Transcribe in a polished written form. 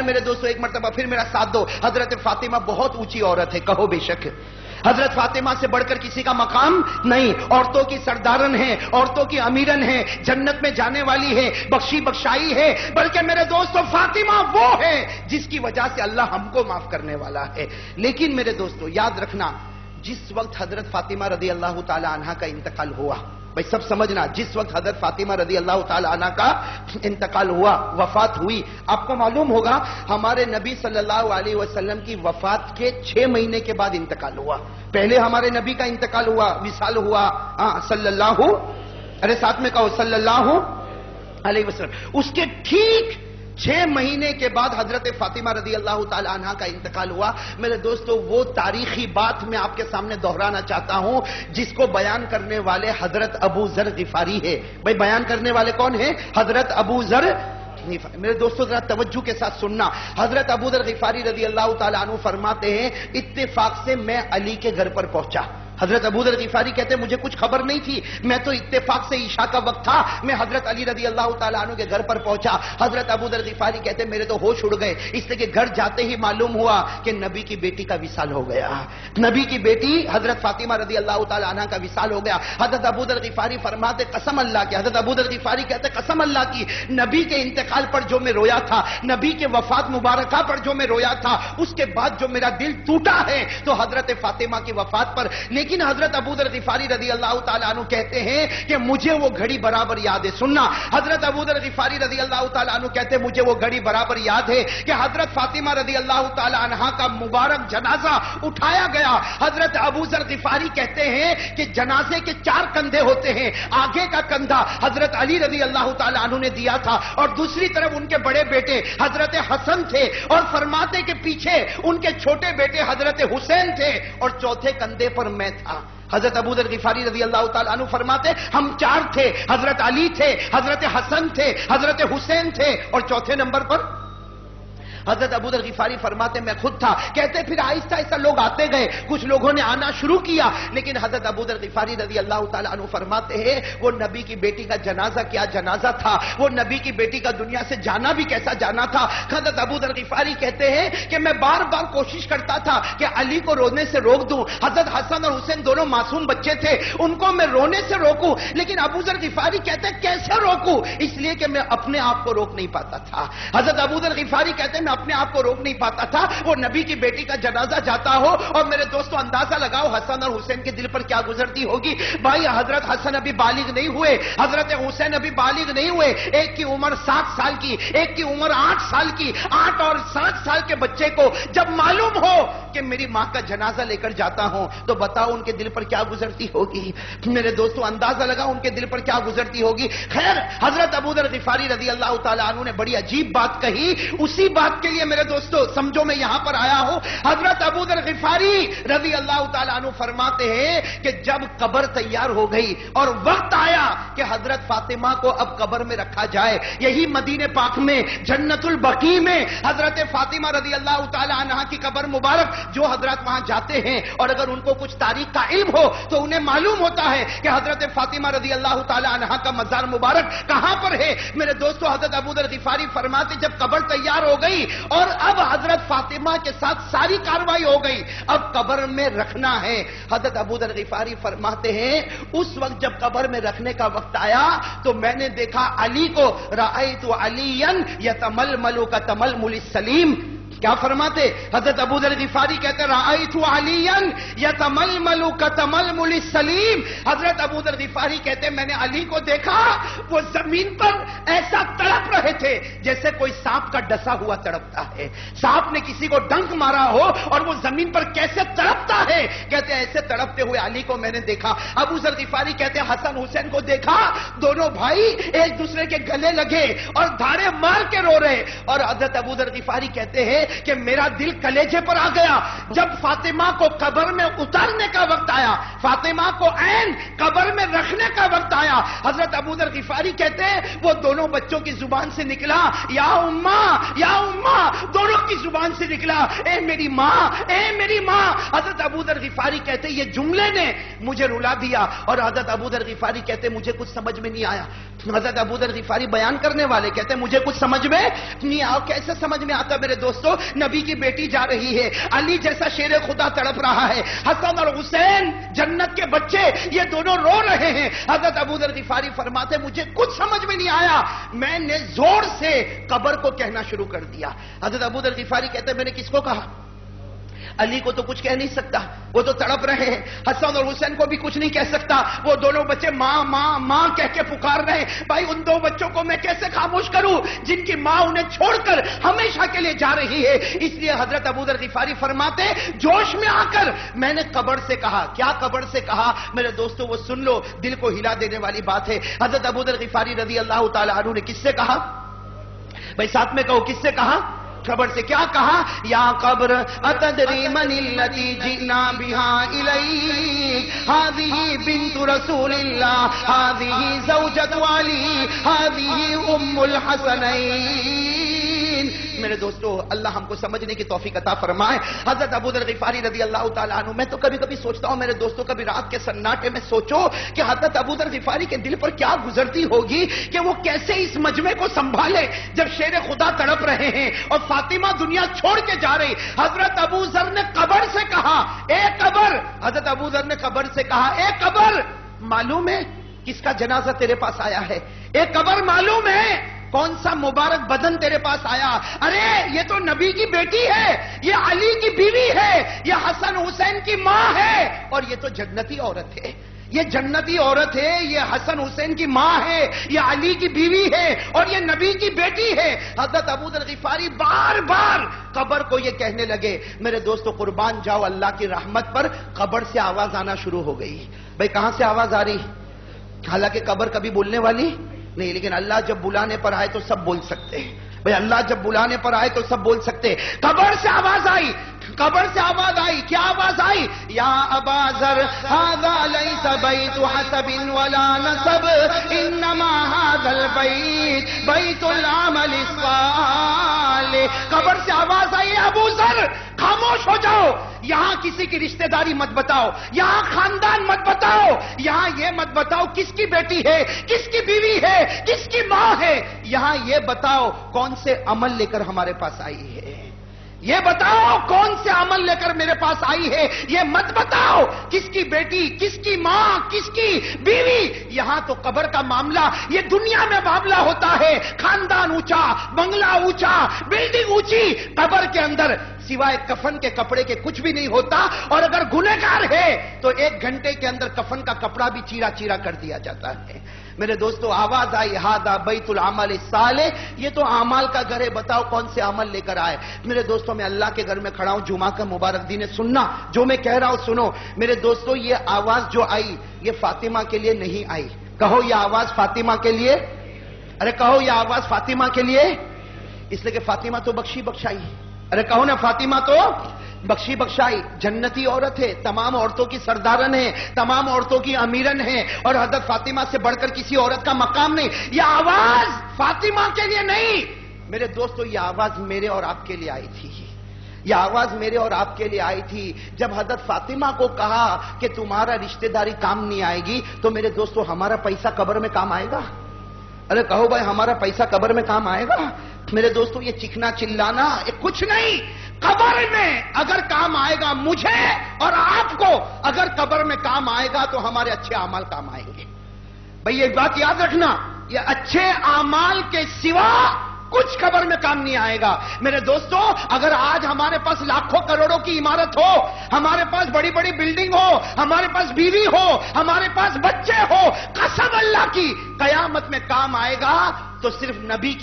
میرے دوستو ایک مرتبہ پھر میرا ساتھ دو. حضرت فاطمہ بہت اونچی عورت ہے, کہو بے شک. حضرت فاطمہ سے بڑھ کر کسی کا مقام نہیں. عورتوں کی سردارن ہیں, عورتوں کی امیرن ہیں, جنت میں جانے والی ہے, بخشی بخشائی ہے. بلکہ میرے دوستو فاطمہ وہ ہے جس کی وجہ سے اللہ ہم کو معاف کرنے والا ہے. لیکن میرے دوستو یاد رکھنا, جس وقت حضرت فاطمہ رضی اللہ تعالی عنہ کا انتقال ہوا, بھائی سب سمجھنا, جس وقت حضرت فاطمہ رضی اللہ تعالی عنہ کا انتقال ہوا, وفات ہوئی, آپ کو معلوم ہوگا ہمارے نبی صلی اللہ علیہ وسلم کی وفات کے 6 مہینے کے بعد انتقال ہوا. پہلے ہمارے نبی کا انتقال ہوا, وصال ہوا, صلی اللہ, ارے ساتھ میں کہو صلی اللہ علیہ وسلم. اس کے ٹھیک 6 مہینے کے بعد حضرت فاطمہ رضی اللہ تعالی عنہ کا انتقال ہوا. میرے دوستو وہ تاریخی بات میں آپ کے سامنے دہرانا چاہتا ہوں جس کو بیان کرنے والے حضرت ابو ذر غفاری ہے. بھئی بیان کرنے والے کون ہیں؟ حضرت ابو ذر. میرے دوستو ذرا توجہ کے ساتھ سننا. حضرت ابو ذر غفاری رضی اللہ تعالی عنہ فرماتے ہیں اتفاق سے میں علی کے گھر پر پہنچا. حضرت ابو ذر غفاری کہتے ہیں مجھے کچھ خبر نہیں تھی, میں تو اتفاق سے عشاء کا وقت تھا, میں حضرت علی رضی اللہ تعالیٰ عنہ کے گھر پر پہنچا. حضرت ابو ذر غفاری کہتے ہیں میرے تو ہوش اڑ گئے, اس لیے کہ گھر جاتے ہی معلوم ہوا کہ نبی کی بیٹی کا وصال ہو گیا. نبی کی بیٹی حضرت فاطمہ رضی اللہ تعالیٰ عنہ کا وصال ہو گیا. حضرت ابو ذر غفاری فرماتے قسم اللہ کی, حضرت ابو ذر غفاری کہتے قسم اللہ کی, نبی کے انتقال پر جو میں رویا تھا, نبی کے وفات مبارکہ پر جو میں رویا تھا, اس کے بعد جو میرا دل ٹوٹا ہے تو حضرت فاطمہ کی وفات پر. لیکن حضرت ابو ذر غفاری رضی اللہ تعالیٰ عنہ کہتے ہیں کہ مجھے وہ گھڑی برابر یاد ہے. سننا, حضرت ابو ذر غفاری رضی اللہ تعالیٰ عنہ کہتے ہیں مجھے وہ گھڑی برابر یاد ہے کہ حضرت فاطمہ رضی اللہ تعالیٰ عنہ کا مبارک جنازہ اٹھایا گیا. حضرت ابو ذر غفاری کہتے ہیں کہ جنازے کے 4 کندھے ہوتے ہیں. آگے کا کندھا حضرت علی رضی اللہ تعالیٰ عنہ نے دیا تھا اور دوسری طرف ان کے بڑے بیٹے حضرت حسن تھے, اور فرماتے کہ پیچھے ان کے چھوٹے بیٹے حضرت حسین تھے, اور چوتھے کندھے پر میں تھا. حضرت ابو ذر غفاری رضی اللہ تعالیٰ عنہ فرماتے ہم 4 تھے, حضرت علی تھے, حضرت حسن تھے, حضرت حسین تھے, اور چوتھے نمبر پر حضرت ابو ذر غفاری فرماتے میں خود تھا. کہتے پھر آہستہ آہستہ لوگ آتے گئے, کچھ لوگوں نے آنا شروع کیا, لیکن حضرت ابو ذر غفاری رضی اللہ تعالیٰ عنہ فرماتے ہیں وہ نبی کی بیٹی کا جنازہ کیا جنازہ تھا, وہ نبی کی بیٹی کا دنیا سے جانا بھی کیسا جانا تھا. حضرت ابو ذر غفاری کہتے ہیں کہ میں بار بار کوشش کرتا تھا کہ علی کو رونے سے روک دوں. حضرت حسن اور حسین دونوں معصوم بچے تھے, ان کو میں رونے سے روکوں, لیکن ابو ذر غفاری کہتے ہیں کیسے روکوں, اس لیے کہ میں اپنے آپ کو روک نہیں پاتا تھا. حضرت ابو ذر غفاری کہتے ہیں میں اپنے آپ کو روک نہیں پاتا تھا. وہ نبی کی بیٹی کا جنازہ جاتا ہو, اور میرے دوستو اندازہ لگاؤ حسن اور حسین کے دل پر کیا گزرتی ہوگی. بھائی حضرت حسن ابھی بالغ نہیں ہوئے, حضرت حسین ابھی بالغ نہیں ہوئے, ایک کی عمر 7 سال کی, ایک کی عمر 8 سال کی. 8 اور 7 سال کے بچے کو جب معلوم ہو کہ میری ماں کا جنازہ لے کر جاتا ہوں تو بتاؤ ان کے دل پر کیا گزرتی ہوگی. میرے دوستو اندازہ لگاؤ ان کے دل پر کیا گزرتی ہوگی. خیر حضرت ابو ذر غفاری رضی اللہ تعالیٰ عنہ نے بڑی عجیب بات کہی. اسی بات کے لیے میرے دوستو سمجھو میں یہاں پر آیا ہوں. حضرت ابو ذر غفاری رضی اللہ تعالیٰ عنہ فرماتے ہیں کہ جب قبر تیار ہو گئی اور وقت آیا کہ حضرت فاطمہ کو اب قبر میں رکھا جائے, یہی مدینہ پاک میں جنت البقیع میں حضرت فاطمہ رضی اللہ تعالیٰ عنہ کی قبر مبارک, جو حضرات وہاں جاتے ہیں اور اگر ان کو کچھ تاریخ کا علم ہو تو انہیں معلوم ہوتا ہے کہ حضرت فاطمہ رضی اللہ تعالیٰ عنہ کا مزار مبارک کہاں پر ہے. میرے دوستو حضرت ابو ذر غفاری فرماتے جب قبر تیار ہو گئی اور اب حضرت فاطمہ کے ساتھ ساری کاروائی ہو گئی, اب قبر میں رکھنا ہے. حضرت ابو ذر غفاری فرماتے ہیں اس وقت جب قبر میں رکھنے کا وقت آیا تو میں نے دیکھا علی کو, رأیت علیاً یتململ کتململ السلیم. کیا فرماتے حضرت ابو ذر غفاری کہتے رأیت علیاً یتململ کتململ السلیم. حضرت ابو ذر غفاری کہتے میں نے علی کو دیکھا وہ زمین پر ایسا تڑپ رہے تھے جیسے کوئی سانپ کا ڈسا ہوا تڑپتا ہے. سانپ نے کسی کو ڈنک مارا ہو اور وہ زمین پر کیسے تڑپتا ہے, کہتے ایسے تڑپتے ہوئے علی کو میں نے دیکھا. ابو ذر غفاری کہتے حسن حسین کو دیکھا, دونوں بھائی ایک دوسرے کے گلے لگے اور دھاڑے مار کے رو رہے. اور حضرت ابو ذر غفاری کہتے ہیں کہ میرا دل کلیجے پر آ گیا جب فاطمہ کو قبر میں اتارنے کا وقت آیا, فاطمہ کو عین قبر میں رکھنے کا وقت آیا. حضرت ابو ذر غفاری کہتے ہیں وہ دونوں بچوں کی زبان سے نکلا یا اماں, یا اماں, دونوں کی زبان سے سے نکلا اے میری ماں، اے میری ماں۔ حضرت ابو ذر غفاری کہتے یہ جملے نے مجھے رلا دیا، اور حضرت ابو ذر غفاری کہتے مجھے کچھ سمجھ میں نہیں آیا۔ حضرت ابو ذر غفاری بیان کرنے والے کہتے مجھے کچھ سمجھ میں نہیں آیا۔ کیسے سمجھ میں آتا میرے دوستو؟ نبی کی بیٹی جا رہی ہے، علی جیسا شیر خدا تڑپ رہا ہے، حسن اور حسین جنت کے بچے یہ دونوں رو رہے ہیں۔ حضرت ابو ذر غفاری فرماتے مجھے کچھ سمجھ میں نہیں آیا، میں نے زور سے قبر کو کہنا شروع کر دیا۔ حضرت ابو ذر غفاری کہتے میں نے کس کو کہا؟ علی کو تو کچھ کہہ نہیں سکتا، وہ تو تڑپ رہے ہیں۔ حسن اور حسین کو بھی کچھ نہیں کہہ سکتا، وہ دونوں بچے ماں ماں ماں کہہ کے پکار رہے ہیں۔ بھائی ان دو بچوں کو میں کیسے خاموش کروں جن کی ماں انہیں چھوڑ کر ہمیشہ کے لیے جا رہی ہے؟ اس لیے حضرت ابو ذر غفاری فرماتے جوش میں آ کر میں نے قبر سے کہا۔ کیا قبر سے کہا میرے دوستو؟ وہ سن لو، دل کو ہلا دینے والی بات ہے۔ حضرت ابو ذر غفاری رضی اللہ تعالی عنہ نے کس سے کہا؟ بھائی ساتھ میں کہو، کس سے کہا؟ قبر سے۔ کیا کہا؟ یا قبر اتدری من التی جئنا بہا الیک، ہذہ بنت رسول اللہ، ہذہ زوجۃ علی، ہذہ ام الحسنین۔ میرے دوستو اللہ ہم کو سمجھنے کی توفیق عطا فرمائے۔ حضرت ابو ذر غفاری رضی اللہ تعالیٰ عنہ، میں تو کبھی کبھی سوچتا ہوں میرے دوستو، کبھی رات کے سناٹے میں سوچو کہ حضرت ابو ذر غفاری کے دل پر کیا گزرتی ہوگی کہ وہ کیسے اس مجمع کو سنبھالے جب شیر خدا تڑپ رہے ہیں اور فاطمہ دنیا چھوڑ کے جا رہی۔ حضرت ابو ذر نے قبر سے کہا اے قبر، حضرت ابو ذر نے قبر سے کہا اے قبر، معلوم ہے کس کا جنازہ تیرے پاس آیا ہے؟ اے قبر معلوم ہے کون سا مبارک بدن تیرے پاس آیا؟ ارے یہ تو نبی کی بیٹی ہے، یہ علی کی بیوی ہے، یہ حسن حسین کی ماں ہے، اور یہ تو جنتی عورت ہے، یہ جنتی عورت ہے، یہ حسن حسین کی ماں ہے، یہ علی کی بیوی ہے، اور یہ نبی کی بیٹی ہے۔ حضرت ابو ذر غفاری بار بار قبر کو یہ کہنے لگے۔ میرے دوستو قربان جاؤ اللہ کی رحمت پر، قبر سے آواز آنا شروع ہو گئی۔ بھئی کہاں سے آواز آ رہی؟ حالانکہ قبر کبھی بولنے والی نہیں، لیکن اللہ جب بلانے پر آئے تو سب بول سکتے ہیں۔ بھئی اللہ جب بلانے پر آئے تو سب بول سکتے ہیں۔ قبر سے آواز آئی، قبر سے آواز آئی۔ کیا آواز آئی؟ یا ابا ذر ھذا لیس بیت حسب ولا نسب، انما ھذا البیت بیت العمل الصالح۔ قبر سے آواز آئی ابو ذر خاموش ہو جاؤ، یہاں کسی کی رشتہ داری مت بتاؤ، یہاں خاندان مت بتاؤ، یہاں یہ مت بتاؤ کس کی بیٹی ہے، کس کی بیوی ہے، کس کی ماں ہے، یہاں یہ بتاؤ کون سے عمل لے کر ہمارے پاس آئی ہے، یہ بتاؤ کون سے عمل لے کر میرے پاس آئی ہے، یہ مت بتاؤ کس کی بیٹی، کس کی ماں، کس کی بیوی۔ یہاں تو قبر کا معاملہ یہ دنیا میں معاملہ ہوتا ہے، خاندان اونچا، بنگلہ اونچا، بلڈنگ اونچی، قبر کے اندر سوائے کفن کے کپڑے کے کچھ بھی نہیں ہوتا، اور اگر گنہگار ہے تو 1 گھنٹے کے اندر کفن کا کپڑا بھی چیرا چیرا کر دیا جاتا ہے۔ میرے دوستو آواز آئی ھذا بیت العمل الصالح، یہ تو اعمال کا گھر ہے، بتاؤ کون سے عمل لے کر آئے۔ میرے دوستو میں اللہ کے گھر میں کھڑا ہوں، جمعہ کا مبارک دن ہے، سننا جو میں کہہ رہا ہوں سنو۔ میرے دوستو یہ آواز جو آئی یہ فاطمہ کے لیے نہیں آئی، کہو یہ آواز فاطمہ کے لیے، ارے کہو یہ آواز فاطمہ کے لیے، اس لیے کہ فاطمہ تو بخشی بخشائی، ارے کہو نا فاطمہ تو بخشی بخشائی، جنتی عورت ہے، تمام عورتوں کی سردارن ہے، تمام عورتوں کی امیرن ہے، اور حضرت فاطمہ سے بڑھ کر کسی عورت کا مقام نہیں۔ یہ آواز فاطمہ کے لیے نہیں میرے دوستو، یہ آواز میرے اور آپ کے لیے آئی تھی، یہ آواز میرے اور آپ کے لیے آئی تھی جب حضرت فاطمہ کو کہا کہ تمہارا رشتہ داری کام نہیں آئے گی، تو میرے دوستو ہمارا پیسہ قبر میں کام آئے گا؟ ارے کہو بھائی ہمارا پیسہ قبر میں کام آئے گا؟ میرے دوستو یہ چکنا چلانا یہ کچھ نہیں، قبر میں اگر کام آئے گا مجھے اور آپ کو، اگر قبر میں کام آئے گا تو ہمارے اچھے اعمال کام آئیں گے۔ بھئی یہ بات یاد رکھنا، یہ اچھے اعمال کے سوا کچھ قبر میں کام نہیں آئے گا۔ میرے دوستو اگر آج ہمارے پاس لاکھوں کروڑوں کی عمارت ہو، ہمارے پاس بڑی بڑی بلڈنگ ہو، ہمارے پاس بیوی ہو، ہمارے پاس بچے ہو، قسم اللہ کی قیامت میں کام آئے گا تو صرف نبی کی